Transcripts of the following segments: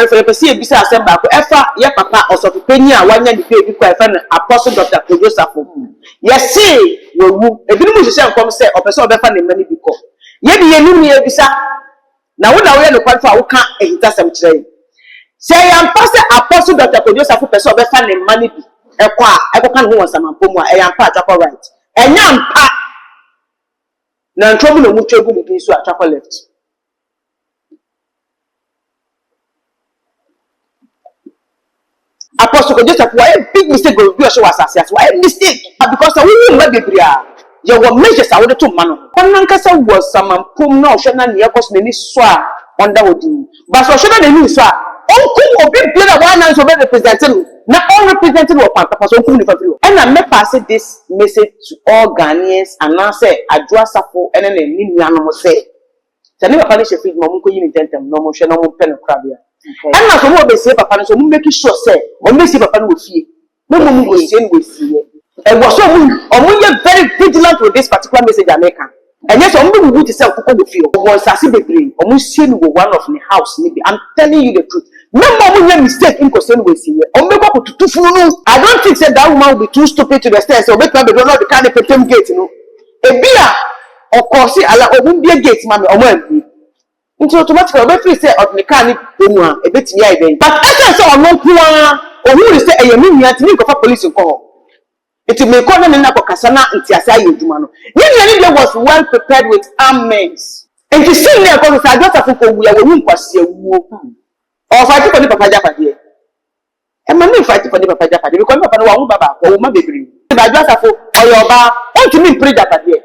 for the person bisa asem ba ko efa ye papa osofopeni a wanya di baby ko efa na Apostle Dr. Joseph yes say we wu ebi mu hye nkom say opeso obefa ne mani bi ko ye bi ye ni ye bisa na wo na wo ye no kwanfa wo ka ehitasem kire say am pastor Apostle Dr. Joseph person obefa ne mani bi ekwa ekwa kan ho wasamampo mu a yam pa atwa right enyam pa na ntwobu no mu twegu bi so atwa left. Apostle Joseph, why a big mistake go be show assassin? Why a mistake? Because we will not be bria. You were measures I would to man. Nankasa was some pum no shana near cos many swa under Odin. But so shana the news swa. Uncle be blood one and so representing. Not all representing what Papa so cool for you. And I may pass this message to all Ghanaians and now say I draw support and then a animal say. The name of Panisha feed Momuko in tentem, no motion, no pen of crabia. And now, so we say, Papa, so we make sure, say, or may say, Papa, will see. No one will say, we see. And was so we are very vigilant with this particular message, American. And yes, only we need to sell people with you. Once I see the green, or we see one of the house, maybe I'm telling you the truth. No more will mistake in concern with you. Or make up to two fools. I don't think that woman will be too stupid to the stairs, or make them don't know the kind of perfume gate, you know. A beer, of course, I won't be a gate, mammy, or one. Into automatically, we say of mechanic, a bit yeah, but I saw no poor or who is a mean to think of a police call. It may call them in Casana and Tiasai Dumano. India was well prepared with armaments. And to see their because I got a football, we are a womb was a whoop. Or fighting for the Papa Japa. And my name fighting for the Papa Japa because Papa Baba or my baby. I just a fool or your bar, want to mean pretty Japa here.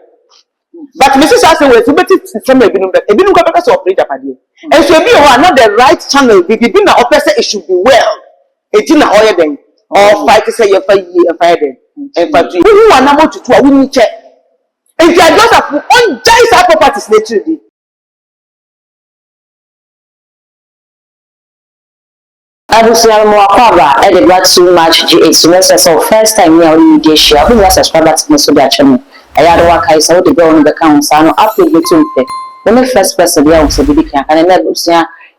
But Mrs. Hassan was better from a binum, a binum capacity of Prida Paddy. And so be not the right channel, we begin the opposite, it should be well. It's in the oil then, or fight to say your fire and fire then. And for you who are number to a winning check. And you are just a on dice our properties naturally. Abusiano Mwakaba added what so much GA semester so first time we are in Asia, who was a subscriber to Mesoda channel. I had a work I saw the girl on the council after the two. When the first person there was a baby can and never see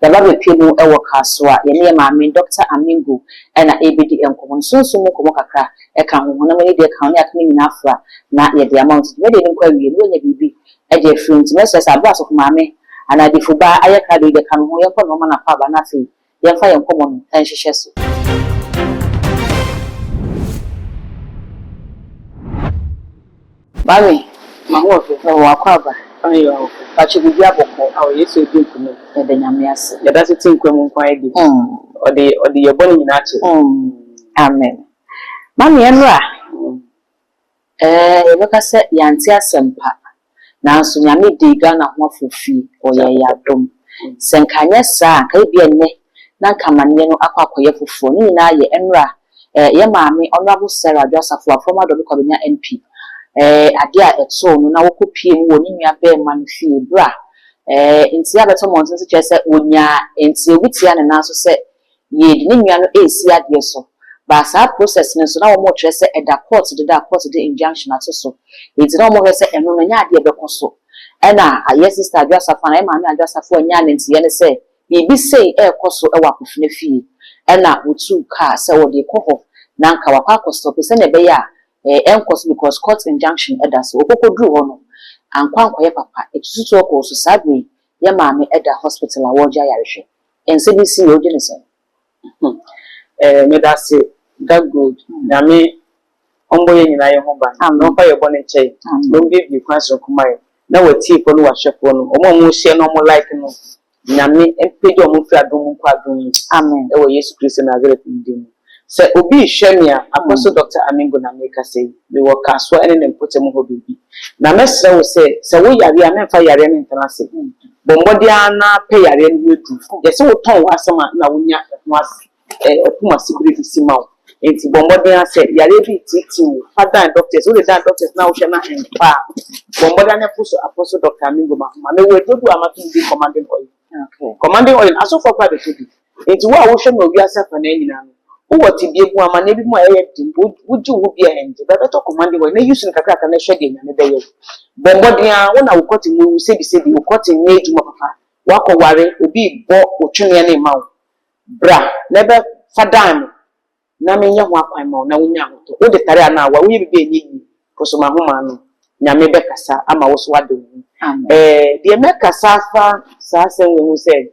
the baby people a work caswa, your name, Dr. Amingo, and ABD and Common soon Mokomaka, a count when I made the county in Afra, not yet the amount ready inquiry when you be a dear friends, messers a glass of mammy, and I defer by I carry the can who your woman of Papa nothing, your fire common, and she says. Mami, my work is a wakaba. But you will be able to our yes, you do to me, and then I'm yes. That doesn't think when quiet or the abundant natural. Amen. Mammy and Ra. Look, I said, Yantia Sempa. Now, so Yami Digana waffle fee or ya dome. Senkanya sa, Caribbean ne, Nankamaniano aqua for phone, na ye enra. Ye mammy, honorable Sarah Joseph, former Dominia NP. Adia so no na wokopie mu woni nua be man fie bra ntia beto monso se chese onya ntie witia ne na so se ye de nua no esi ade so ba sa process ne so na wo mo chese eda court de injunction aso enti na wo mo se eno no nya ade be koso na aye sister Adwasafa na ma me Adwasafa onya ne ntie ne se bibi sei koso e wakofune fie na wotu ka se wo de koho na nka wakwa kosto pese ne be ya because court injunction eda so okoko dru ho no ankwa papa etututu okọ so sadwe ye maame eda hospital a woja yarehwe NCBC oje ne sen me da say that good na me omboye nyina ye ho ba no fa ye bone chei no bi kwaso kumaye na wati ko no wahwefo no omo hye no mo like no na me empeje omo fi adom kwa adom amen e wo Yesu Kristo Nazareth ndim. Se obi hwemia Apostle Dr. Amingo na make say we work aso ene ne mpotem ho bibi na mesre wo se wo yare a memfa yare ne ntanase bombodi ana pe yare ne wedu ye se wo ton wasama na wonya opuma security simaw enti bombodi ana se yare bi titi wo father doctors wo the doctors na wo hwe na empa bombodi ana puso Apostle Dr. Amingo ma me we dodu amatu di commanding oil okay commanding oil aso for kwa de tobi enti wo a wo hwe no wi asafa na nyina no what be a woman, maybe more would you be a hand? But I talk commanding when they use in Kaka and shedding and a day. Bombardia, when I will cut him, we say, you cut in age, papa. Walk or worry, will be bought or chilling any mouth. bra never fadam na menya ho akwan ma na wonya hoto wo de tare ana wa wo ye bibi enyi kosoma homa no nyame be kasa ama wo so wade wu de me kasa fa sa asem we hu se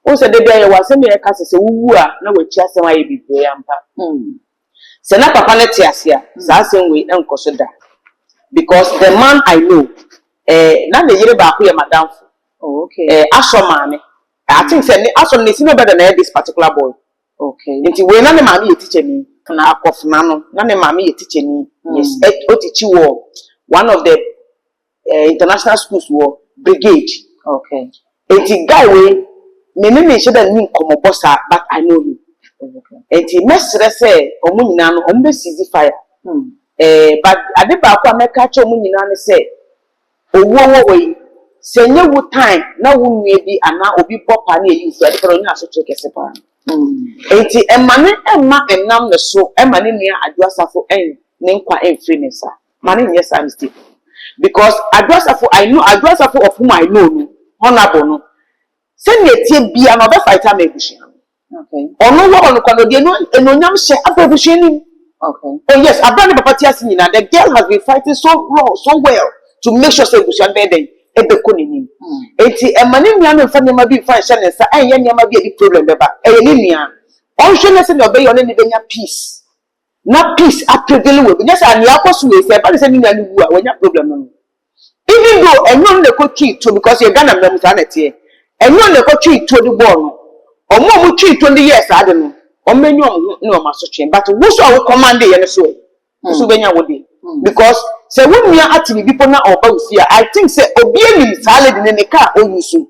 wo se de bia ye wasem ye kasa se wuwu a na wachi asem aye bibi ya mpa se na papa ne tiasia sa asem we enkoso da because the man I know na the yire ba ko ye madam aso maame I think say aso ne sino better than this particular boy. Okay. Nti we na ne maame ye teacher ni na akofna no na ne maame ye teacher ni yes o teach wo one of the international schools wo brigade. Okay. Nti guy we me she da ni komo bossa but I know him. Okay. Nti mesre say omo nyina no omo be seize fire. But ade ba kwa meka cha omo nyina ne say owo we senye wu time na wu nwe bi ana obi popa na eyi so ade kro nya so chekese pa. Enti emane emma enam ne so emane nua aduasafo en ne nkwa enfri ne sa mane nye sa mistake because aduasafo I know aduasafo of whom I know no honorable no send ye tie bia no be fight am ebushi. Okay. Ono wo ono kwado de no enonyam hye ababushi ni. Okay. Oh yes, abra ne papa tia sinyina the girl has been fighting so long so well to make sure say ebushi be den ebeko ni. Enti emane nua no fa nyama bi fa hye ne sa enye nyama bi e di problem beba eye ni nua onhwe ne se no be yo ne benya peace na peace a prevail we nya sa ne akoso we se ba se ni nua ni wu a wanya problem no even though enyo ne ko twi to because you gana mem sa na tie enyo ne ko twi to di ball no omo mu twi to ndi yes ade no omenyo ne o maso twen but wo so a wo command ye ne so so benya wo dey because say wo nua ati bi po na oba usia I think say obi enim salad ne ka o yusu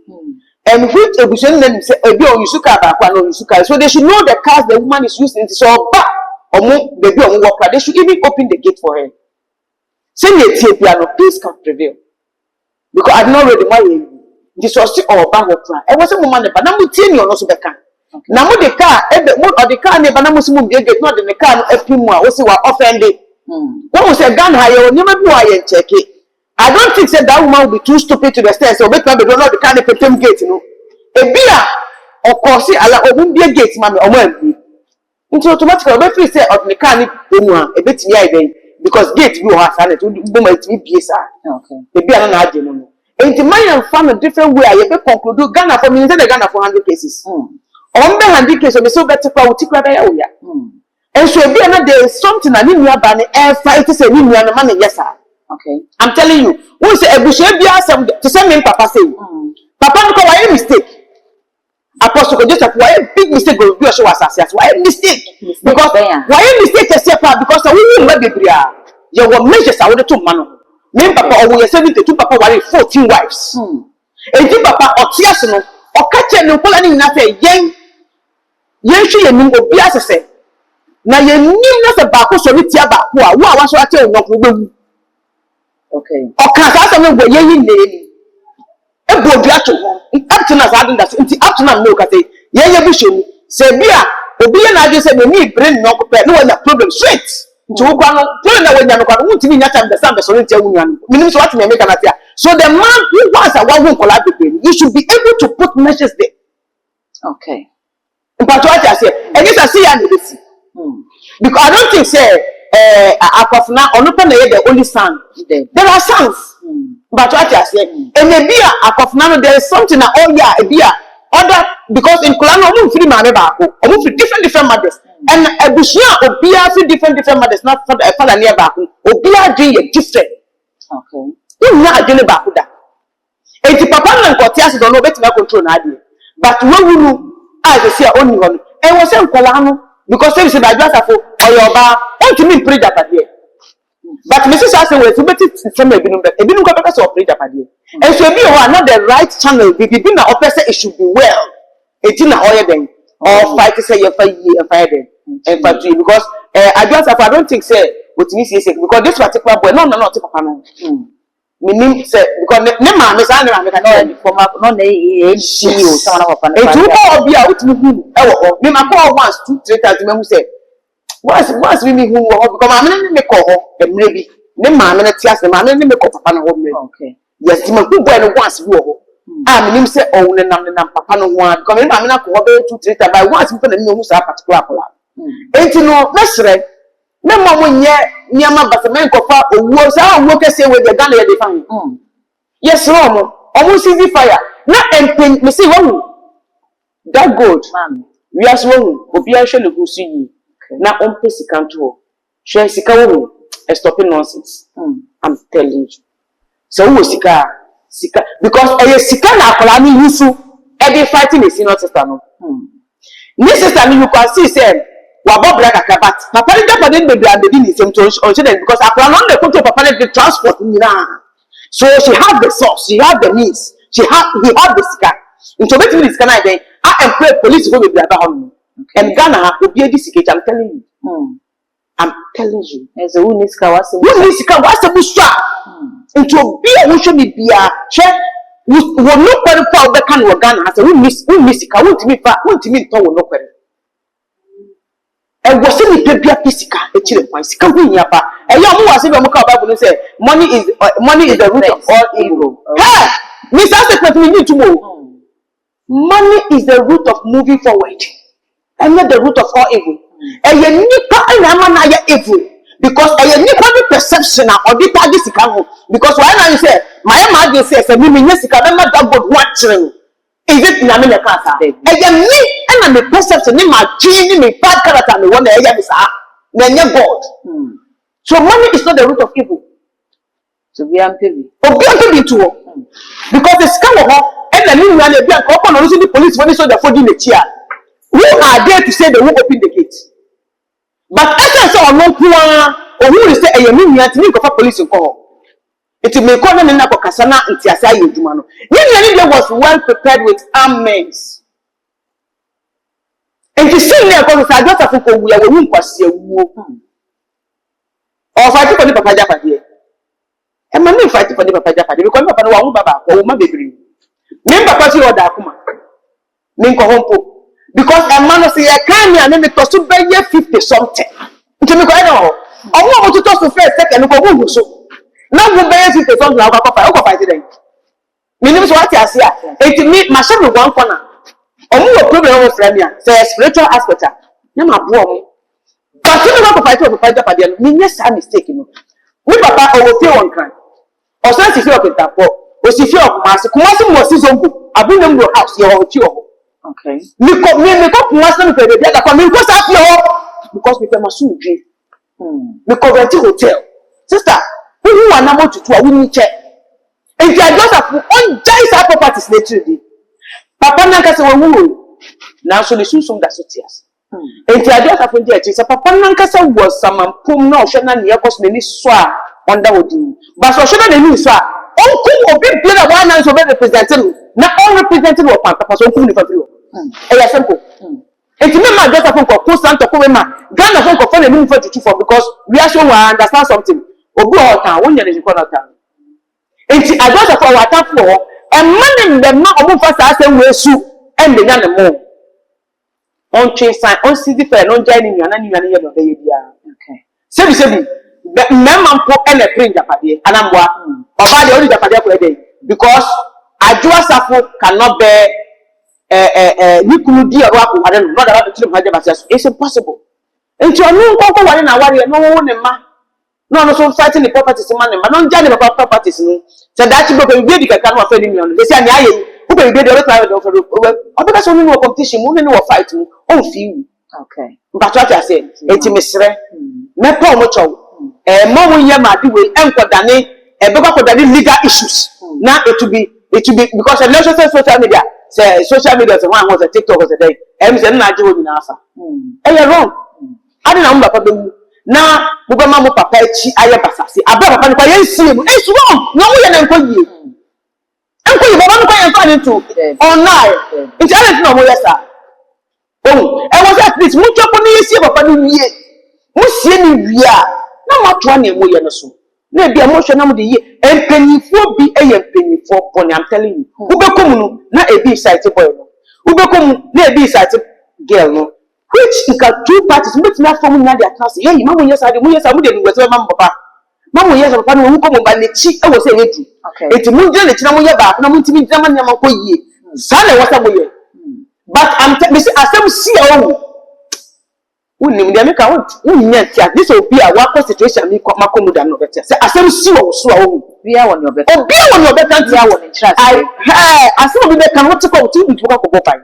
and which ebusion name say ebi o yusu ka ba kwa no yusu ka so they should know the cars the woman is using so ba omo baby omo work they should even open the gate for her say ye tie bia no peace can prevail because I've not read the money this was all ba work e was mo man ba na mo tie ni ono so be kan na mo de car ebe mo o de car ne ba na mo simu gate no de ne car no apimu a wo se wa offended when we say gun higher when you maybe why you check it I don't think that woman will be too stupid to the stairs so make me be not the kind of petem gate you know e bia of course ala obun bia gate mama omo abi into automatically we free say of the car ni emu a e betimi ai ben because gate bi o ha sa na to bo ma timi bie sa okay e bia na age no no enti man am from a different way I be conclude Ghana for me say the Ghana for 100 cases on be 100 cases me so better kwa uti kwa ba ya o ya and so be na there is something na ni nua ba ne e fight say ni nua no ma ne yesa. Okay. I'm telling you, who say ebushe bia asem to say me papa say. Papa no ko why mistake. Apostle ko just why big mistake go be so asase as why mistake because why mistake say because we will be bria. You will measures I would to man. Me papa o we 72 papa worry 14 wives. Enti papa otias no o ka che no kola ni na say yen hwe ye nim obi asese. Na ye nim na se ba ko so ni tia ba ko a wo a wa so ate onwo ko bewu. Okay. Okay, so we go yin name. E bo dua to up to now that up to now no ka say ye bi shemu say bia obi ye na age say me ni brain no ko pe no na problem straight nti wo kwa no problem na wanya no kwa no ntimi nya time the same so ntia wunya no minim so what me make na tia so the man who wants a one who collab you should be able to put measures there. Okay. But what I say and this I see and this because I don't think say akofna onope na ye the only son there are sons but what I say and maybe akofna no there is something na oh yeah ebia other because in Kulano omo free mame ba ko omo free different mothers and ebushia obia free different mothers not for father near ba ko obia doing it different. Okay you na adwene ba ko da enti papa na nkoti ase do no betima control na ade but we wuru as say oni ho e wo se nkola no because say ba adwasafo oyoba want to mean pray that there but Mrs. Say we to better some ebinum ko better so pray that there and so be one not the right channel be na opese it should be well it na oye then or fight say you fight them and fight you because adwasafo I don't think say what me say because this particular boy no papa no meaning say because ne ma me say na me ka no for no na she o someone of papa e tu ko obi a utimi hu e wo me ma ko once 2 3 times me hu say once we me hu wo because ma me ko ho emre bi ne ma me na ti ase ma me ko papa na ho mre okay yes ti ma hu boy no once bi wo I mean, say, oh, the papa no one. Come in, I'm not going to treat her by once you put a new particular. Ain't you know, that's right. No more when near my basement was our workers say with the gun they find. Yes, Rome, almost easy fire. Not anything, me see one. That good, ma'am. We are so obligation to see you. Now, on Pissy can't do. Share Sika, stopping nonsense. I'm telling you. So, who Sika? Because a Sika Nakolani Yusu, every fighting is not sister. This sister, you can see, say, Wabo Black Akabat. Papa didn't be the business because I plan on the country Papa the transport. So she had the source, she had the means, he had the Sika. Into making this kind of day, I employ police to go with the other. And Ghana will be a discage, I'm telling you. I'm telling you. As a Uniska was a bushra. Into be a wish me be a check. We will not quite for the kind of Ghana as a Misika, won't me to no query. And was in the Pia Pisica, a children, my Sicabini, a young was even Bible say, money is the root of all evil. Ha! Miss Asset, we need to move. Money is the root of moving forward. And not the root of all evil. And you need evil because I need perception or the target because when I say my mother says a woman yes remember that God watching is it in America cancer and you need and the perception in my gene me bad character me one area is God. So money is not the root of evil. So we are paying too because the scam of and the new one be open on the police when they saw the phone in the chair. Who are there to say they won't open the gate? But essence of no poor or who is say a union to make of police call. It may call them in Nakasana and Tiasa Yumano. Usually was well prepared with armaments. And to see there because I got a football we are womb was your womb. Or fighting for the Papa Japa. And my name fighting for the Papa Japa because Papa Wamba Baba or my baby. Name Papa Dakuma. Name Kohompo. Because a man say I can't and then it was to pay 50 something. To me, I know. I want to toss the first second for so. Now we pay 50 something. I'll go fight it. Meaning what I say. It meet my son with one corner. Or more problem with Framia. Say spiritual aspect. No, my boy. But you know fight over fight up at the end. Me, yes, I'm mistaken. We papa will feel one kind. Or since if you're a tap or if you're a master, Kumasi was his own book. I bring them to your house, your okay. Me once them pay the other come because up your because we can soon dream. Me cover hotel. Sister, who are number to I wouldn't check. And they are just on giant properties naturally. Papa Nanka say woo. Now so the soon that sotias. And they are just upon the so Papa Nanka was some pum no shana near cause many swa under woody. But so shana the new swa. Oh, cool, big player one and so be representing. Not all representing what Papa so cool for you. It's simple. And to me, my daughter from constant to come Ghana from for the move to for because we are sure we understand something. Or go out when you are town. And I got for our town floor and money the man of us as a way soup and the young more. On chain sign, on city fair, on joining you and you are okay. So the man put and a print Japadia and I'm one or by the only Japadia for a day because I do a suffer cannot bear. You could do a rock, not about the children. It's impossible. And to a new cocoa, one in a warrior, no one in ma. No, so fighting the properties in money, but don't judge about properties. So that you go really can come offending me on. They say, who can be the other private offer? Because only no competition, only no fight, oh, few. Okay. But what I said, it's a mystery. No problem. More Yama do it, and for Danny, and because of the legal issues. Now it will be because of social media. Say social media is one was a TikTok was a day. And said, "I do in Asa." And you're wrong. I don't know Papa. Now, Mama Papa, I am Passasi. I brought Papa. It's wrong. No way and uncle you. Uncle, you want to find into online. It's anything no more, sir. Oh, I was at this. Much upon the Papa. Musi no much one in way so. Maybe emotional the year and penny for be a penny for pony. I'm telling you. Ubekum not a big sighted boy. Ubekum not a big sighted girl. No. Which you got two parties, but not from another class. Hey, Mamma, yes, I didn't was a Papa. Mamu yes papa no ko mo ba ne chi e wo se yedu enti mu gina ne chi na mo ye ba na mu ntimi gina ma nyama ko yie sa na wasa mo ye but I'm me say asem si o unim de make out unya tia this obi a wa situation mi makomu da no betia say asem si o so a o bia won your better obi won your better tia won interest asem obi be kan what ko to bi ko bo pai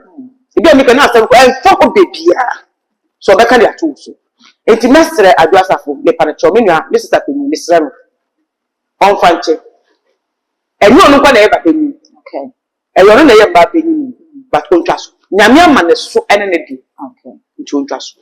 e bi me kan asem ko en fo ko bebia so be kan ya to so enti mestre aduasafo le paracho me nua me sister pemi mesre no on fanche enyo no kwa na e ba pemi okay enyo no na ye ba pemi but on twaso nyame ama ne so ene ne di okay nti on twaso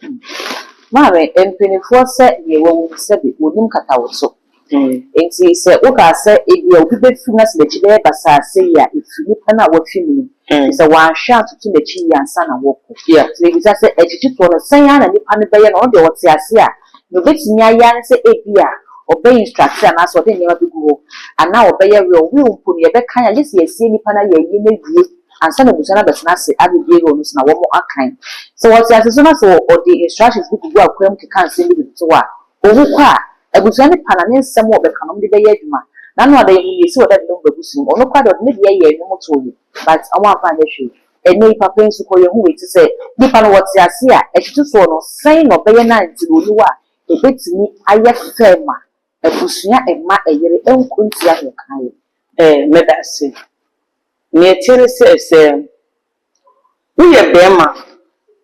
maame empenifo se ye wo se bi onim kata wo so enti se wo ka se ebi obi be fi na se de chi be basase ya ifini pana wo fi mu se wa hwa tutu na chi ya nsa na wo ko yeah se bi se ejiji to no san ya na nipa ne be ye no de wo te ase a no betimi aya ne se ebi a obey instruction na so de nyama bi go ana obey ye we mpo ne be kan ya lesi esi nipa na ye ye na wie ansa na busana betena se abedie ro no so na wo mo akan so what ya so na so or the instructions bi go akwam ke kan se bi to wa owu kwa abusane pana ne nsem wo be kanom de be ye adwuma na no ada ye si oda de no babusu ono kwa de ne de ye no moto wi but awon afa ne hwe eni papa nsu ko ye hu we ti se nipa no what ya se a etutu so no san no be ye na nti oni wa ebetimi aye fema abusua emma eyere enkuntia he kan medase ne tere se uye bema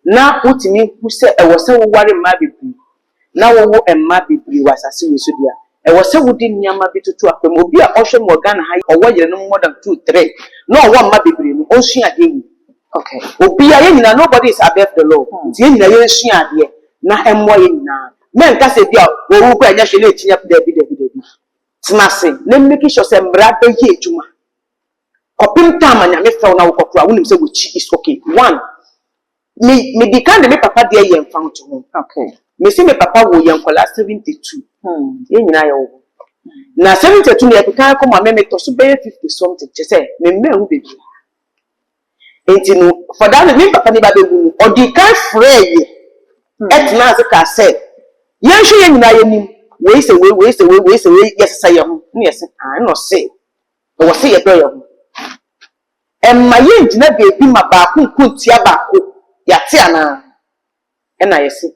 na utimi ku se e wo se wo ware ma bibiri na wo wo emma bibiri wasase yeso dia e wo se wo di nyama bi tutu akwam obi a ohwe mo Ghana ha owo yere no more than 2 3 na owo ma bibiri no onsua de wu okay obi a ye nyina nobody is above the law ye nyina ye nsua de na emmo ye nyina men ka se bia wo ku anya hwe na echinya dabi tinase na make sure se mbra be ye ejuma kopim time anya me fe na wo kokura wonim se wo chi is okay one me di kan de me papa de ye mfa to ho okay me see me papa wo ye nkola 72 ye nyina ye wo na 72 ne kan ko ma me to so be 50 something che say me hu bebi enti no for that me papa ne ba be hu o di kan frey etna se ka say ye hwe ye nyina ye nim we say yes say ye ho ne yes no say o say ye do ye ho emma ye ngina bebi ma ba ku kuntia ba ko ya ti ana ena yesi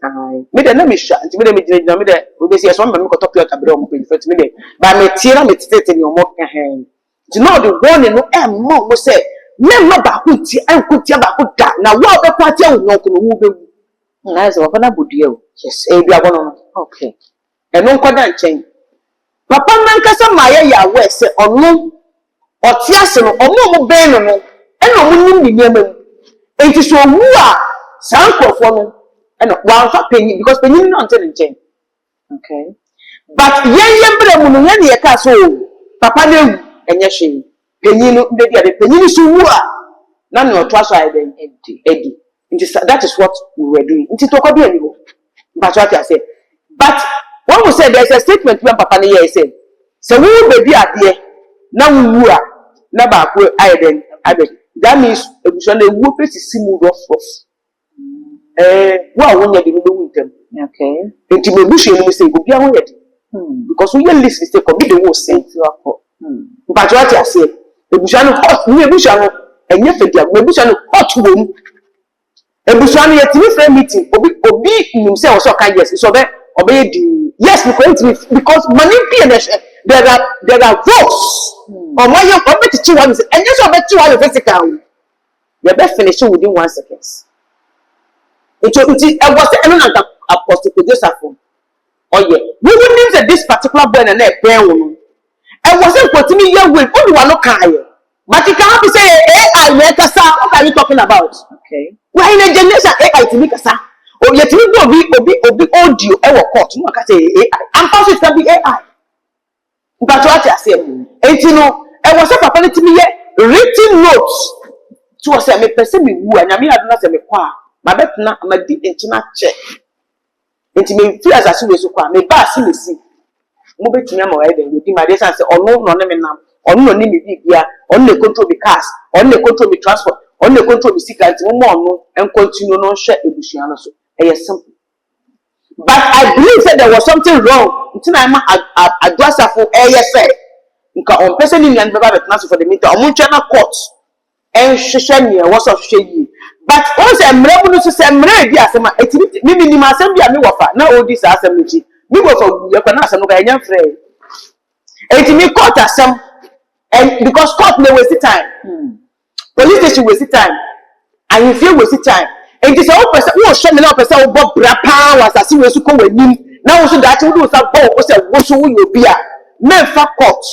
me de na me hwa nti me de me gina me de obesi yes one me ko top your tabere o mo pe fit me de ba me tie na me tete ni o mo ka hen nti no the one no emma mo say me ma ba ku ti an ku ti ba ku da na wo be kwa ti wo ko no wo be na so na bodue o yes e bia bono okay eno nkoda nchen papa nan kasa ma ye ya we se onu oti ase no omo be no no ena omo nim ni niam enti so wu a sankrofo no ena wan fa penyi because penyi no ante nchen okay but yen bre mu no yen ye ka so papa na wu enye hwe penyi no be dia de penyi no so wu a na no to aso ai den edi nti that is what we were doing nti to ko bi ani ho but what I say but when we say there's a statement when papa na here say so we be bi ade na wu a na ba ko ai den abe that means ebuso na wu pe sisi mu rough wa wonya de no wu ntem okay nti me busu ni say go bia wonya de because we list mistake ko bi de wo say you are but what I say ebuso no hot ni ebuso no enye fedia ebuso no hot wo mu ebuso no yetimi frame meeting obi nim say so kan yes so be obey di yes because money be there are votes or why you come to chi one and just obey chi one physical you be finish within 1 second it was an apostle Joseph oh yeah we would name that this particular boy and a prayer woman and wasn't continue your way only one no kai but you can't be say AI make us what are you talking about okay why in a generation AI to make us oh yet we go obi audio e wo court no ka say AI and how it can be AI but what I say and you know I was a papa to me written notes to say me person me wu anya me aduna say me kwa ma betna ma di entima check enti me fi asase we so kwa me ba si me si mo betumi ama wa eden we di ma dey say ono no ne me nam ono no ni me bibia ono ne control me cars ono ne control me transport ono ne control me secret mo ono en continue no hwe ebusua no so e simple but I believe that there was something wrong ntina ma adwasafo ɛyɛ nka on person in and baba betna for the meter omuncha na court en hwehwe ne wo so hwehwe yi but once emre bu no so se emre bi asema etimi mi ma asem bi a me wofa na odi sa asem no ji mi wofa ye kwa na asem no ga enya frɛ etimi court asem and because court may waste time police station waste time and if you waste time and this all person wo hwɛ me na person wo bɔ bra pa wa asase we so ko wanim na wo so da che wo sa bɔ wo se wo so wo ye obi a men fa court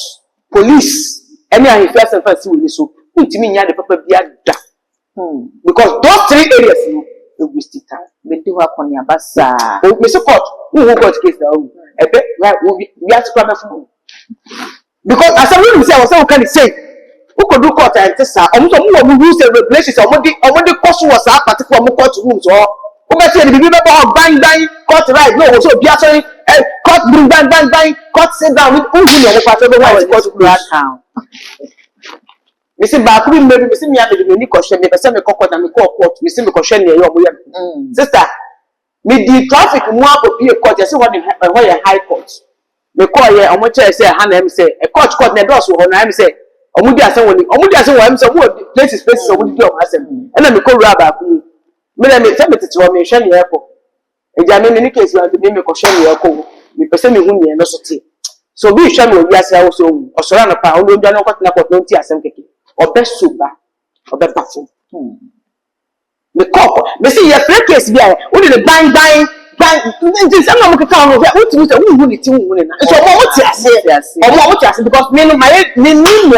police any and first and first we so ultimi nya the papa bia da because those three areas no we waste time me do akoni abasa o me support who court case na o ebe we have to come from because as I will say I was can say who could do court and say omo so mo rules and regulations omo the cost was that particular court rooms or who be say the people bang court right no so bia sorry court bang court sit down with who you know part of the court town me say ba ku bi me say me am me ni question me person me court na me court me say me question na yo mo ya sister me the traffic mo akopie court say what the high court me call here omo chair say ha na em say e court na doors ho na em say omo di asem woni omo di asem wo em say wo places omo di omo asem e na me ko rua ba ku me na me say me tete wo me hwe ne ekọ eja me ni case wa me ko hwe ne ekọ me pese me hu ne no so te so bi hwe me obi ase awo so osoro na pa onu ndia na kwat na kwat no ti asem keke obesuba obepafo me koko me see your case bi a wo de bang nti say na mo keka ono hwe wo ti say wo hu ni ti wo ne na so mo ti ase because me no my ni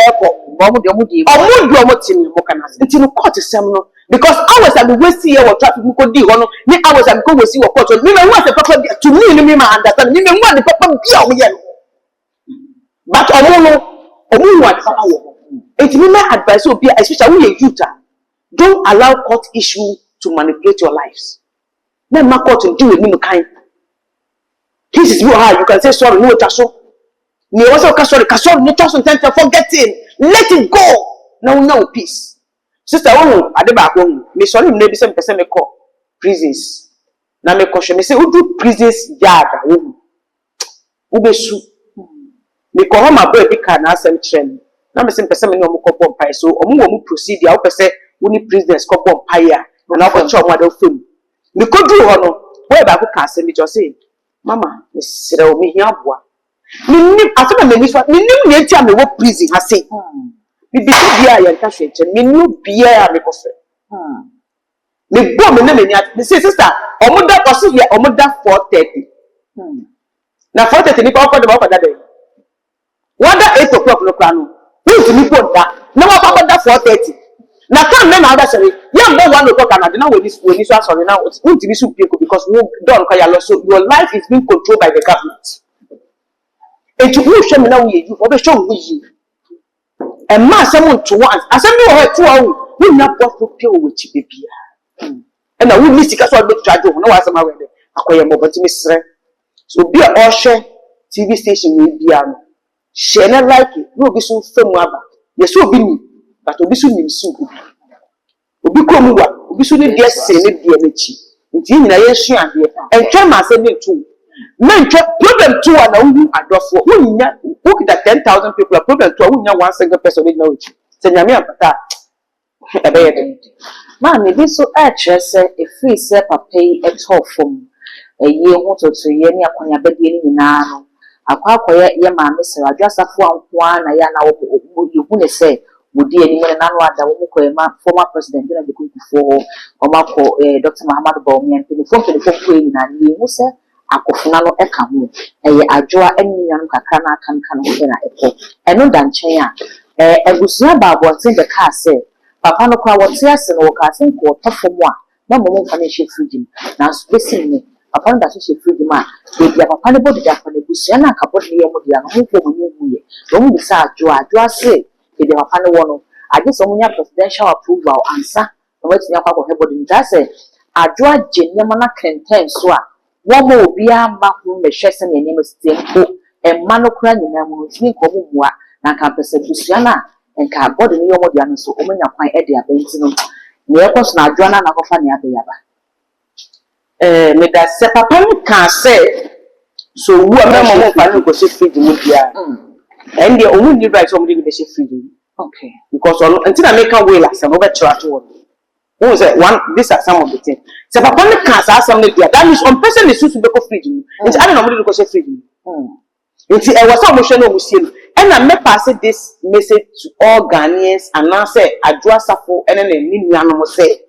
ekọ omo ti ni mo kana nti no court sem no because hours I be wasting here what traffic ko di ho no ni hours I go waste what court me who say papa to me ni me ma understand me who the papa bi a wo ye but omo what papa wo it me my advice will be especially when you youth don't allow court issue to manipulate your lives. Then my court do with me kind. This is how you can say sorry, no taso. Me also sorry, no taso and forgetting. Let it go. No peace. Sister, oh, I back home. Me sorry, maybe some person me call prisons. Now me question me say who do prisons yard? Who be su? Me call home my boy be can ask them train. Na me say person me no mo ko bomb pie so omo wo mo proceed ya wo pese woni president ko bomb pie ya na ko cho mo da fam me ko du ho no boy ba ko ka se me just say mama me sere o me hia boa me nim after me ni nim ne tia me wo prison ha say me bi bia ya nka hwe che me no bia ya me ko fe me bo me na me nya me say sister omo da ko so ya omo da 4:30 na 4:30 ni ko da ba dey wanda 8 o'clock no plan no who me put that no wa papa that 4:30 na come me na sorry ya mbo 1 o'clock na na we ni so sorry now who be so because we don ka ya so your life is being controlled by the government and to who show me now we you for be show we yi e ma asem to once asem no ho to awu we na post pio we chi bebia e na we mistake so be charge ho na wa asem awe de akoye mo but me sre so be all share TV station we bia no she na like it no be so fam aba yes obi ni but obi so nim si obi ko mu wa obi so ne dia se ne dia na chi nti nyina ye hwe ade entwa ma se ne tu men twa problem tu na wu adofo wunya who get 10,000 people problem tu wunya one single person na wuchi se nyame apata ebe ye de ma me bi so a kire se e free se papa yi etofom ye ho toto ye ne akonya badie ni nyina no akwa ye maame sere adwasafo ankoa na ya na wo hu ne se wodi ani me na no ada wo ko ma former president na de kunkufo o ma ko Dr. Muhammad Bawumia mpelefon ko ni na ni hu se akofuna no eka ho ye adwoa anyian kakra na akanka no ho na eko eno da nchen a egusia baabo tin de ka se papa no kwa wote ase no ka se ko tofo mu a na mo mfa ne hye frigim na so besi ne papa nda so hye frigim a bia papa ne bodi da fa ne gusia na ka bodi ye mo dia no ho ko mu huye no mu bisa adwoa se de papa ne wo no age so munya presidential approval ansa no wati nya kwa bodi nta se adwoa genyama na kenten so a wo mo obi amba ho mehwe se ne nyama sitempo emma no kura nyina mu ntini ko mu mua na ka pese gusia na enka bodi ne yo mo dia no so o munya kwan e de abenti no ne ekoso na adwoa na kofa ne abeyaba me da se papa no ka se So who am I mama fan go share fridge mu bia. And the only need right somebody to be share fridge. Okay. Because until I make a way like some over chat one. Who say one these are some of the things. So papa no can say something there. That means on person is supposed to be go fridge. It's I don't know go share fridge. It's I was so emotional we see. And I make pass this message to all Ghanaians and now say Adwa Safo and then ni nuanom say.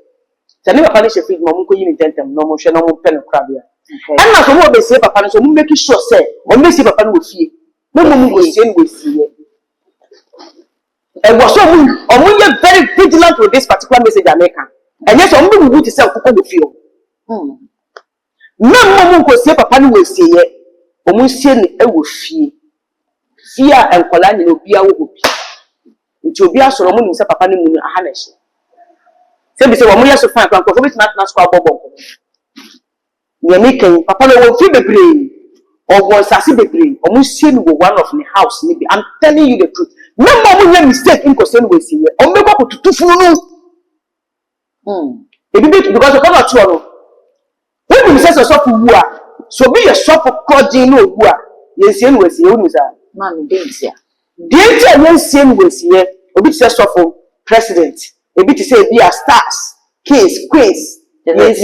So never punish a fridge mom ko yin intentem no mo hwe no mo pen krabia. And na so mo be say papa no so mo make sure say o me say papa no wo fie. No mo go see we see. And was so we very vigilant with this particular message American. And yes, I'm going to say Kuko feel. No mo go say papa no we see ye. O mo see ni e wo fie. Fear and colani no bia wo bi. Nti obi asoro mo ni say papa no mu aha na hye. Say be say wo mo yes fan kan ko bit na squad bobo. Ni make papa no wo fie bebre. Or was assi bebre. O mo see ni wo one of the house ni be. I'm telling you the truth. No more mistake in concern with you. Or make up to 2 funu. Because of what you when you say so so be a shop of coding no gua. Yes, yen with you, Mammy, danger. Danger, yes, yen with you. A bit says of president. A bit to say be a stars, kings, queens. Yes,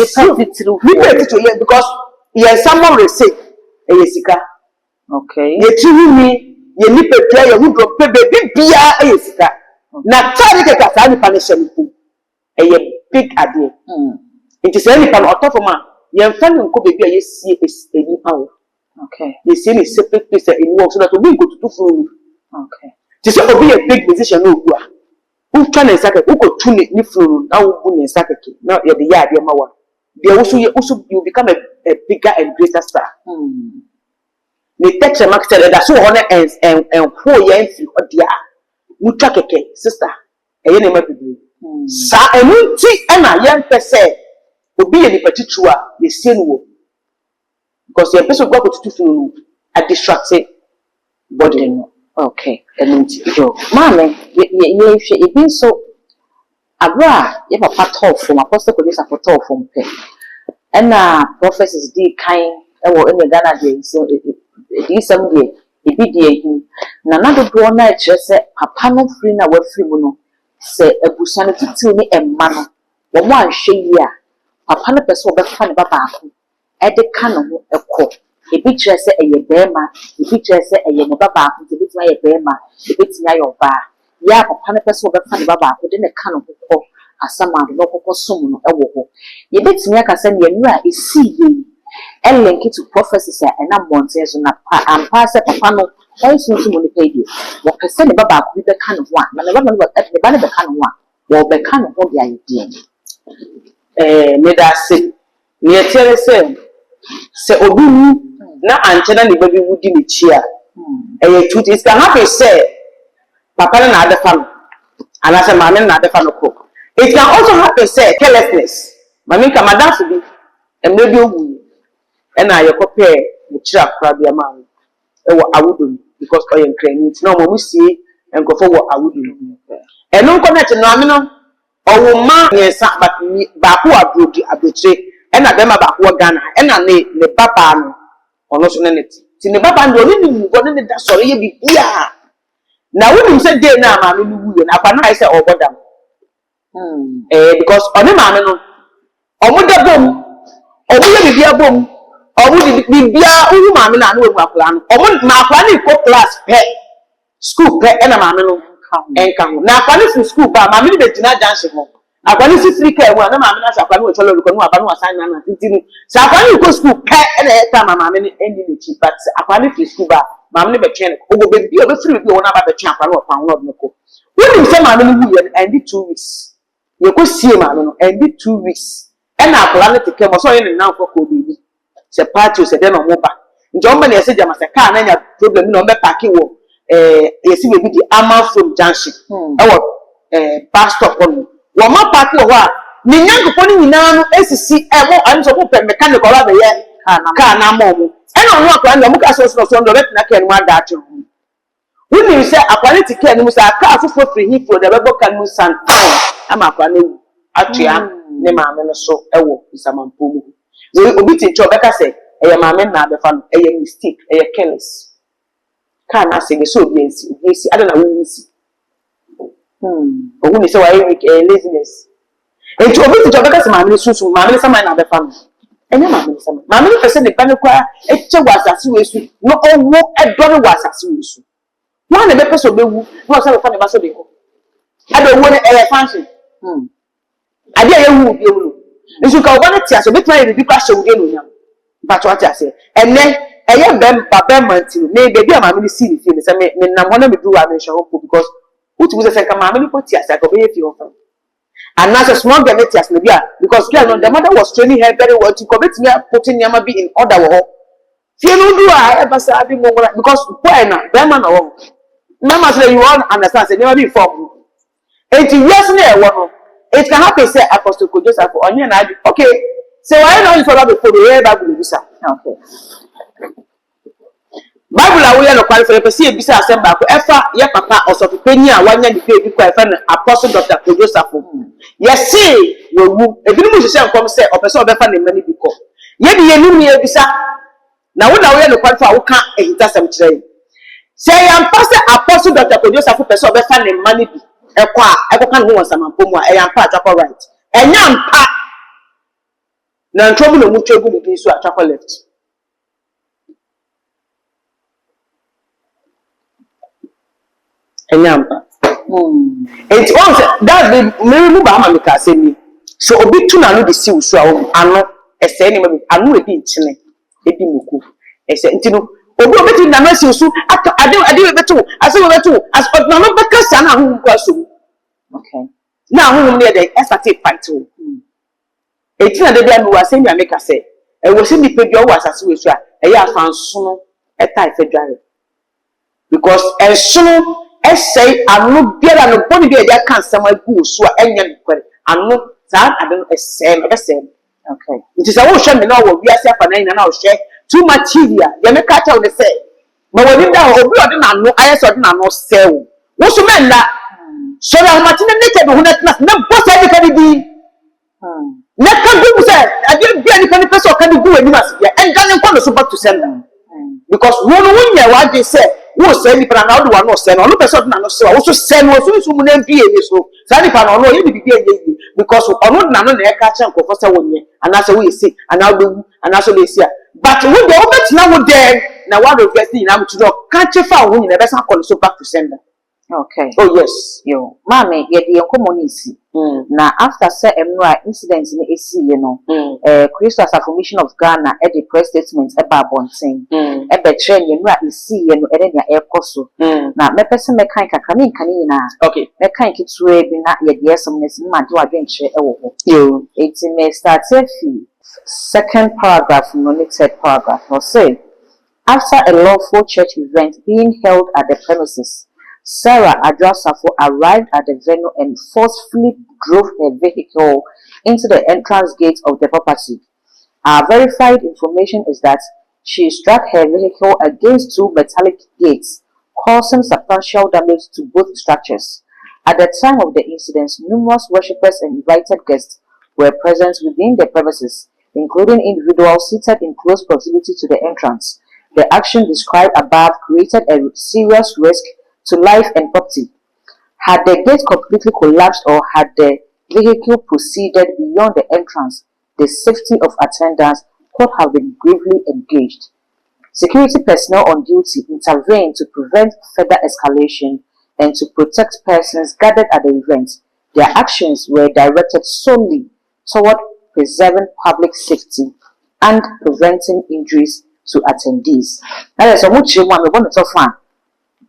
because yes, someone will say, a Jessica. Okay. Ye chiwi me. Ye nipe play who drop baby bia esika na tari ke kasa ni panishem ku eye big ade it is any pan otofoma ye mfa nko baby a yesie eni pawo okay ye see ni separate place in work so that obi go to funu okay ti say obi a big musician no ogua who try na saka who go tune ni funu na wo bu ni saka ke na ye de ya ade ma wa there also you become a bigger and greater star. The text market that so honor and who yen fi odia muta keke sister eye na mabibi sa enu ti e na yen pese obi ye ni patitu a ye sie no because yen pese gwa ko tutu no a distracted body no okay enu ti jo mama ye hwe e bi so abra ye papa talk from apostle ko dis for talk from pe na prophecies di kind e wo in Ghana dey so some day it be there na na do na kire se papa no free na wa free mu no se abusa no titiu ni emma no wo mo anhwe yi a papa no pese wo be fa ne baba ako e de ka no ho ekọ e bi kire se eye bema e bi kire se eye ne baba ako e bi tima ye bema e bi tima ye oba ya papa no pese wo be fa ne baba ako de ne ka no ho kọ asama do no kokọ som no e wo ho ye bi tima ka se ne nura e si yi and link it to prophecies and I'm wanting so na pass papa no all so to money pay what percent baba could be kind of one na baba no the baba be kind of one well be kind of what the idea me da se ne tere se obi na anchena ne baby wudi ne chia truth is can happen say papa na adefa no ana say mama na adefa no ko it can also happen say carelessness mama ka madam bi maybe owu and I compare the trap crabia man. I wouldn't because I am training. No more see and go forward. I wouldn't. And no connect no amino or man yes, but Baku abroad a betray and I remember Baku Ghana and I need the papa or no sonality. See the papa and only one in the sorry be here. Now when you said there now, I'm in I say over them. Because on the man or with the boom or will be a boom. Or would it be Bia Mamma and Waklan? Or would Makani co class pet school pet and a mamma and come. Now, Panis school, but Mammy did not dance home. I want to see care one of Mamma Sapano, Pano assignment. Sapano go school pet and a time Mamma ending the cheap, but Apani school bar, Mammy Bechan, who will be able to be one about the champion of Pound of Noko. When you say Mammy and did 2 weeks, you could see Mamma and did 2 weeks. And I planned to come also in and now for baby. Se party se den omoba nje o ma na ese jama se car na nya problem na o me parking wo yesi be bi di Amanfrom junction e wo bus stop on wo ma parking wo a ni nyankopɔ ni nyina no esisi e wo anso ko pe mechanic ora be ye car na mo mo e na onu akwa na mo ka so ndo bet na car ni wa da atwe wo ni se akwani ti car ni mo sa car fofo free hi pro da be boka no san ama akwa na wu atwea ne ma me no so e wo Isamampo mu we obi ti cho beka say ɛyɛ maame na abɛfa no ɛyɛ mistake ɛyɛ careless car na se so obi esi ada na wo nsi owu ni se wa weak laziness enti obi ti jobe kase maame susu maame sama na abɛfa no ɛnyɛ maame sama maame no pese ne ba ne kwa eche wa asase we su no owo ɛdɔre wa asase we su no na be pese obewu no se fa ne ba so de ko ada owo ne ɛyɛ function ade ɛyɛ wu bi ewu nso ka obo ne ti aso betuma yɛ bi kwa hye wude no nya ba to ati ase ene ɛyɛ bem manti me baby maame ni see ni fie se me nam ho na me du wa me hye ho because uti wo se ka maame ni poti ase ka be ye fie ho fa and now small girl met as media because girl the mother was training her very well to commit me putting yama be in order wo fie no do a e ba sa bi mo because boy na be man na wo mama say you want understand say never be form 80 years na e wo no it can happen say apostle ko Joseph onye na okay say why not for that before the Bible bisa okay Bible a wo ye no qualify person e bisa asem ba ko efa ye papa osofu penyi a wanya di pe bi kwa efa na apostle Dr. Joseph yes see wo ebinu mu hye nkom say opese obefa ne mani bi ko ye bi ye nu ye bisa na wo ye no qualify wo ka ehitasem kire say yam pass apostle Dr. Joseph pese obefa ne mani bi ekwa ekoka no wasamampo mu a yam pa atwa right enyam pa na ntrobu no mu twegu ni bi so atwa left enyamba enti on say that be me mu ba ma me ka say ni so obi tu na no de si usu a wo ano ese ni me ano e bi nchine e bi moku ese enti no obi tu na no si usu ade we betu ase we betu as na no beka sa na hu kwa so okay na hu mu ne de estate fight o enti na de bia me wa say ni ameka say e wo se ni pedua wo asase we su a e ya afanso no e tai fedware because enso say anu biara no boni bi e kan sama gu so a enya nkwere anu za ade no esem okay nti say wo hwe me na wo wiase afa na na wo hwe too much media ye me ka tell the say ma wodi da obi odi na anu ayeso odi na anu sew wo so me la so na ma tine ne ke be hunatna na boss ade ka di na ka gu say ade bia ni ka ni person ka di gu ani masibia enga ne nko so back to sender because wo no nya wa dey say wo say ni pra na wo wa no say no person na no say wo so say no so mu na mbie ni so say ni pa no no ye bi bia ye because ono na no na e ka chen ko for say wonye ana say wo yesi ana wo ana so le sia but wo dey wo betina wo dey na wa request ni na mu tudo ka chefa wo ni na be san call so back to sender okay oh yes yo mama ye dey enkomonisi na after say emra incident ni esi ye no Christ as affirmation of Ghana e the press statement e ba bonten e be kire ni emra esi ye no e na e koso na me pese me kan kakra ni nkan ni na okay me kan kitue bi na ye dey some nesi ma de wadwen kire e wo ho yo eti me start fi second paragraph no ni third paragraph no say after a lawful church event being held at the premises, Sarah Adrasafo arrived at the venue and forcefully drove her vehicle into the entrance gate of the property. Our verified information is that she struck her vehicle against two metallic gates, causing substantial damage to both structures. At the time of the incident, numerous worshippers and invited guests were present within the premises, including individuals seated in close proximity to the entrance. The action described above created a serious risk to life and property. Had the gate completely collapsed or had the vehicle proceeded beyond the entrance, the safety of attendants could have been gravely engaged. Security personnel on duty intervened to prevent further escalation and to protect persons gathered at the event. Their actions were directed solely toward preserving public safety and preventing injuries to attendees. That is a much more want to find.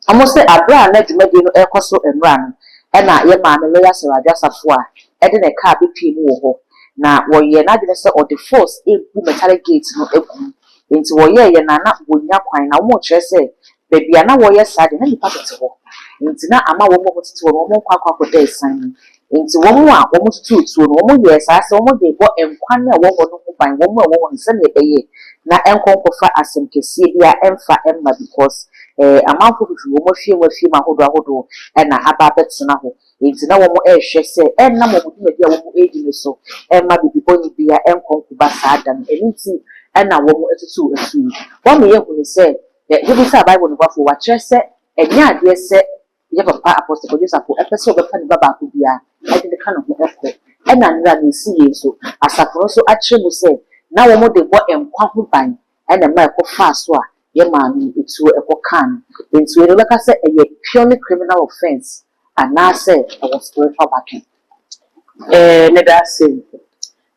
Almost say abra na dwumadi no ekoso emra no e na ye ma me lawyer Sarah Adrasafo a e de na car be twi mu wo ho na wo ye na de say o the force e bu metallic gate no egum enti wo ye na wonya kwan na wo kire say bebia na wo ye sade na nipa tete ho enti na ama wo mo tete wo mo kwakwa ko dey san enti wo mo a wo mo tutu no wo mo ye sa se wo mo de bo enkwan na wo ho no ho ban wo mo wo nse na be ye na enkonkofa asem kese bia emfa emma because amanfo fufu wo mo fie ma hodo na aba betena ho enti na wo mo ehwe se na mo mo di wo mo edi ne so emma bibi boni bia enkonko ba sa adam enti and a woman at 2 or 2. 1 year when he said, you will say Bible for what chess said, and yeah, dear said, you have a apostle producer for episode of Penny Baba who be I did the kind of effort. And I'm running see so as I also actually said, now I'm more than what am quite and a miracle fast one. Your man, it's a can. Into a like I said, a purely criminal offense. And now said, I was spiritual backing.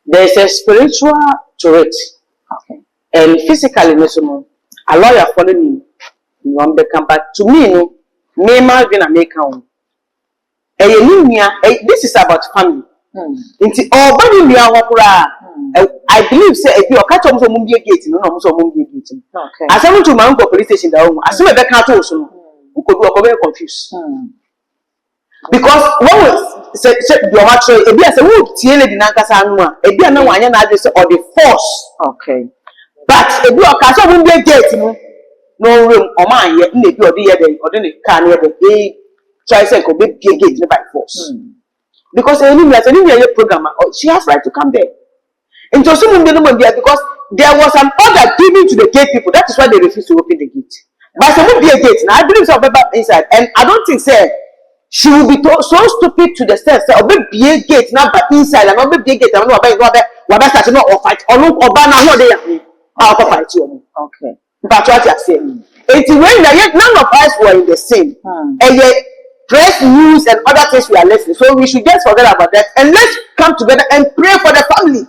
There's a spiritual to it. Okay. And physically, a lawyer following me. But to me, no, me Malvin and make this is about family. I believe say if you catch up some gate, no some gate. Okay. As I went to my uncle police station down, as soon as I can't also who could be very confused. Because when we say your mature, if you say who tiele di nankasa anuma, if you know one address or the force. Okay. But if you catch up some gate, no room or man yet, maybe or the car near the day, try say go be gate by force. Because any program, she has right to come there. And so someone didn't want there because there was an order given to the gate people. That is why they refused to open the gate. But there will be a gate. Now I believe some people inside, and I don't think she will be so stupid to the sense that be a gate now, but inside and not be a gate. I don't know about not fight or no or banner what they are fight you. Okay. But what you are saying, it's when none of us were in the same, and yet press news and other things we are listening. So we should just forget about that and let's come together and pray for the family.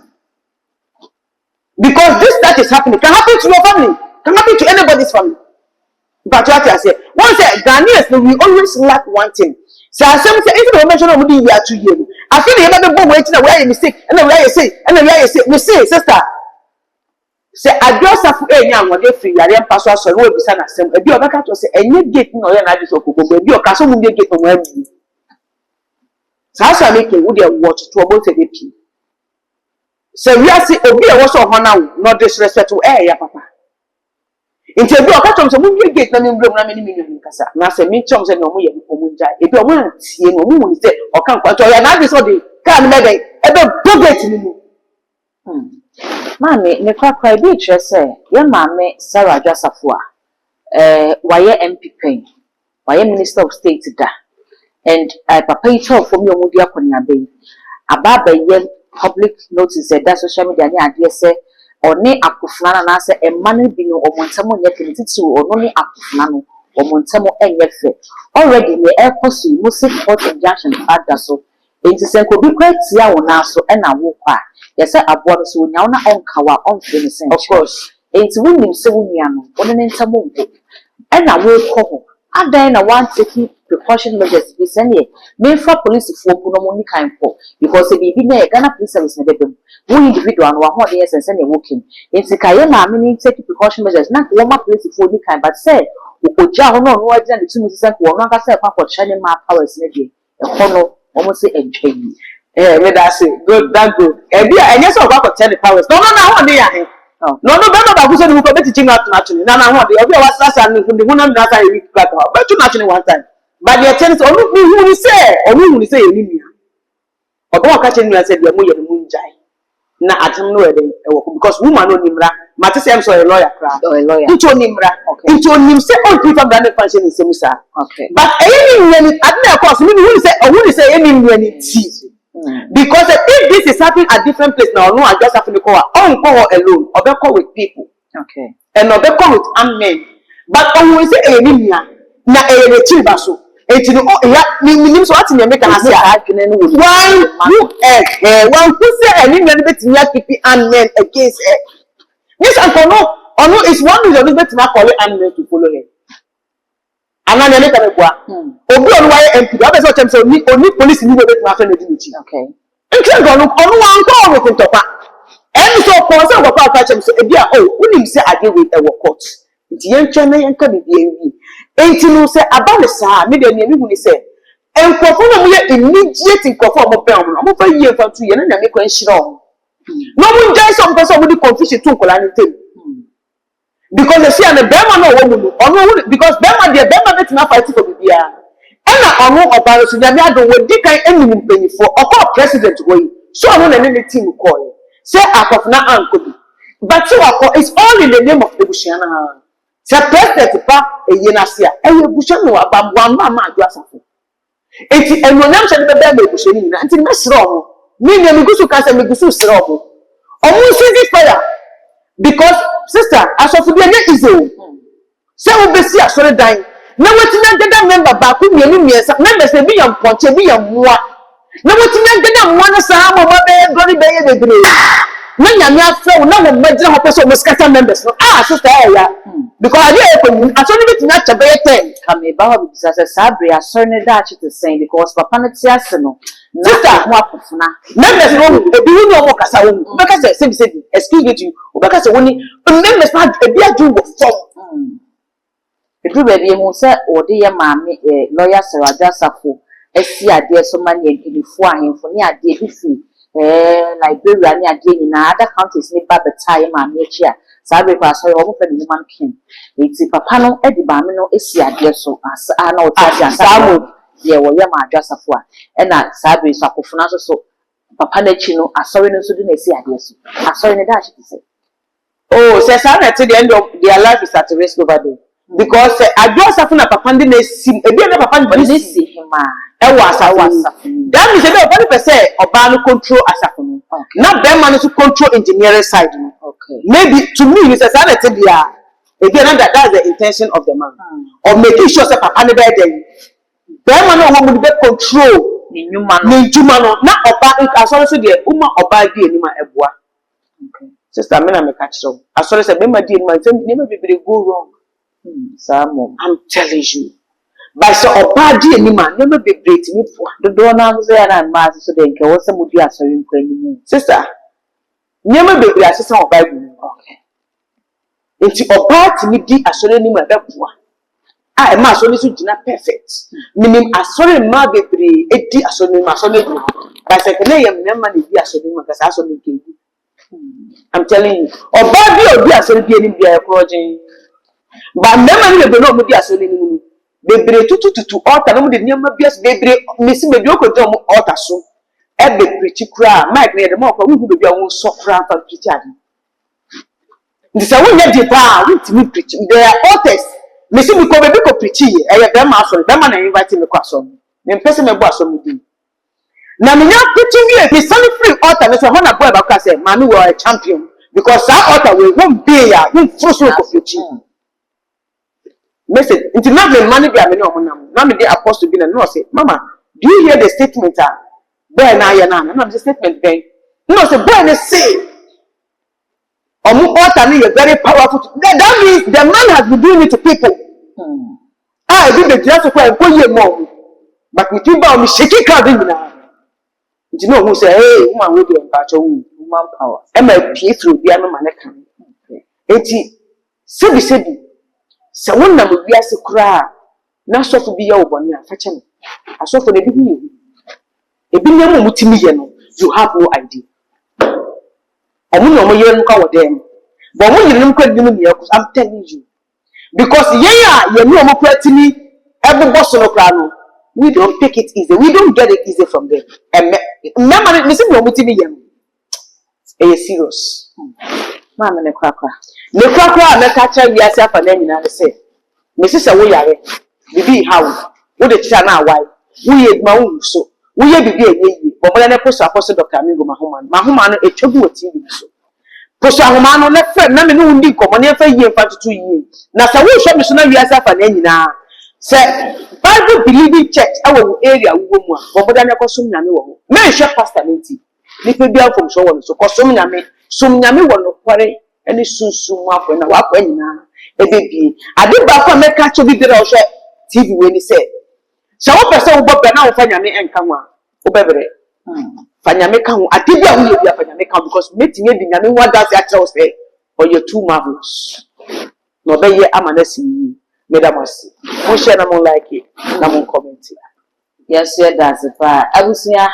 Because this that is happening can happen to your family, can happen to anybody's family. But what I say, once Ghanaians, we always lack one thing. So I say, if you mention of we are 2 years, I feel you have a waiting where you mistake, and then where you say, we say, sister. Say, I just have a young one, if you are pastor, so will be sent as some. If you are back to say, and you get no other so could be your castle will get on where you. So I make a would watch to about a day. So we are saying, oh, we are also honor, not disrespect to air, papa. Until you are catching some movie gate, no many million cassa. Now, say, me chums and no more. If you want, you know, who say, or come quite all your night, so they can't make ever progress anymore. Mammy, me cry beach, say, your mammy, Sarah Jossafua, why MP Payne, why Minister of State da, and papa you talk from your Mudia Konya Bay. A baba yen public notice that social media idea say, or ne akuflana na say, a money bino or Montamo yet or no akuflano or Montamo and yefe. Already the air posse, Musik Court injunction at Dasso. Into Senko be quite sia or naso and a walk. Yes, I bought so now on Kawa on Finnis. Of course, it's winning Sevuniano, or an Intamungo. And I will call. And then I want to keep precaution measures be sent here. Main for police for Punomoni kind for because the baby near Ghana police service never them. One individual and 100 years and send a walking. In Sikayama, meaning take precaution measures, not one police for the kind, but said, Oja, no, no, I didn't to Mrs. Sanko, not say for shining my powers, maybe a honor almost say and change. Let us say, good, that good. And yes, I'll about 10 powers. No, no, but who said we could be teaching out naturally. No, the other was last and the woman that I read back about, but you naturally one time. But the attendants only who will say, or who will say, or go catching me and said, you're moon jai. Now, I don't know because woman on Nimra, Matisam saw a lawyer crowd or a lawyer. Into Nimra, into him, say, all people done the function in Semusa. Okay. But any when it, I don't know, of course, I wouldn't say any when it's because if this is happening at different places now, no, I just have to call alone, or be call with people. Okay. And not be call with armed men. But when we say enemy, na chibaso. It's no, yeah, means what in America has why you one who say enemy between people and men against it. Yes, and no, it's one with the bit to call it and men to follow him. And then you make a Obi on why MP. That is what I'm saying. Only police need to make my friend identity. Okay. And can go on one call with him to pack. And so concern what I catch him say, "Dear, oh, when you say I deal with our court, it's young China and can be DMV. And you say about the sir, me the name who say, and perform immediate in conform of brown. I'm over here for 2 years and I make one strong. No one does some person with the confusion to calamity. Because they see an a Bema no woman, or because Bema gets enough fighting for the year. And I know about so that I don't want to kind any penny for a president way. So I want any team call. Say, I have now uncle. But so it's all in the name of the Bushiana. Say president pa eyenasia eye Bushiana wa bamba ma adu asafo. Enti enonam se be be Bushani na enti me sro ho. Me na me gusu ka se me gusu sro ho. Omo sisi fire because sister asofo bi enye izo. Se wo besi asore dan na wetin agada member ba ku mienu miensa members e bi yam ponche bi yam moa. Na wetin agada moa na sa mo ba be gori be ye bebre. Na nyame afro na wo magina ho person mo scatter members no sister ya because I dey ko asori bi tinya chabe 10 Kame ba ho bi say sabre asori ne da chi to say because papa no ti ase no sister mo akofuna members no obi hu no mo kasa wo be kasa say excuse me to you be kasa woni members na ebi aju wo form edu be bi mu say ode ye maame lawyer Saraja Safo esi ade so mani empilifo ahemfo ni ade bi fi Liberia ni ade nyina other countries ni ba betai maame echi a sabe kwa so wo fe ni man kin eti papa no edi ba me no esi ade so asa na o ti ade asa ye wo ye ma Safo a na sabe so akofuna so papa na echi no asori no so di na esi ade so asori ne da chi say oh say Sarah at the end of their life is at risk over there because Safo na papa ndi na sim ebi na papa ndi ni si hima Asafo. That means that one person oba no control Asafo no. Not them man to control engineering side no. Okay. Maybe to me it's that dia again that's the intention of the man. Or making sure say papa ne be there. Them man no want to control ni njuma no. Na oba asoro so there uma oba di anima eboa. Okay. Sister me na me catch so. Asoro say be ma di anima say never be go wrong. Samo I'm telling you. By so obadi anima never be great me for. the door na say na ma so de nke wo se mu di asori nko animu Sister, never be great sister of Bible. okay Nti obati mi di asori anima be boa. E ma asori so gina perfect. Minim asori ma be bre edi asori ma asori bre. By say kene ye memma ni di asori ma kasa asori nke. I'm telling you. Obadi obi asori bi ani bia ekroje. Ba memma ni be no mu di asori ni. Bebre tutu altar no de niam bias bebre mesi mebi okojo mo altar so e be preach kura mic na de mo kwa hu bebi a won sofra fa preach ade ndi se won ye di pa won ti mi preach there are altars mesi mi ko bebi ko preach e ye be ma so be ma na invite me kwa so me pese me bo aso me di na me nya preaching here be solid free altar me so ho na boy ba kwa say mami we are a champion because that altar we won be ya won so ko preach message into not the money be ameno omonam na me dey apostle be na no say mama do you hear the statement boy na ya na the statement then no say boy na say omu altar is very powerful that means the man has been doing it to people I do the just for go ye more but we think about me shaking crowd na you know who say hey woman we dey mpacho woman power am I pay through bia no man kan enti sebi se wonna mo wiase kura na sofo bi ya obone afa che no asofo na bi hi ebi nyam mo timi ye no you have no idea omo no mo ye no ka wodem but mo yirim kwa dim ne yakus I'm telling you because ye no mo kwatimi ebobo so no kra no we don't take it easy we don't get it easy from them me me se mo timi ye no e serious mama ne kwakwa me kwakwa me ka cha wiase afa na nyina ne se me se wo yare bibi hawo wo de cha na awai wo ye ma wo so wo ye bibi enye bo mo na poso apostle Dr. Amingo mahoma no etwagu wo TV so poso ahoma no na fe na me no ndi komo na fa yie fa tutu yie na sa wo hwe me so na wiase afa na nyina se Bible believing church awo area wo mu a bo mo da ne koso nyame wo me hwe pastor nti ni pe bia fom so wo so koso nyame som nyame wo no kware eni sunsun afọ na wakọ nyina ebebie ade ba kwa meka cho bi dere ohwe TV we ni se wo pese wo bobe na wo fa nyame enka ho a wo bebere fa nyame ka ho ade bi a wo ye bi fa nyame ka because metinye di nyame wa da se akere wo se or you too marvelous no be ye amanasi medamasi mo share na mo like it na mo comment yes that's it abusia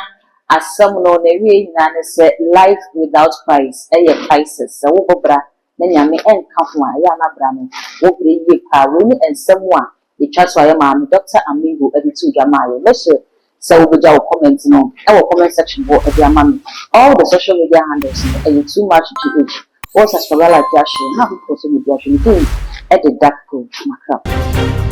asam no na wie nyina ne se life without price crisis se wo bobra na nyame enka ho a ya na bra no wo bre ye pa we ni ensam a etwa so ya ma Dr. Amingo editu jamaye meshe se wo beja wo comment no e wo comment section bo e ama me all the social media handles e too much gh What a Sabala Jashi, how to possibly Jashi, at the dark cool, my cup.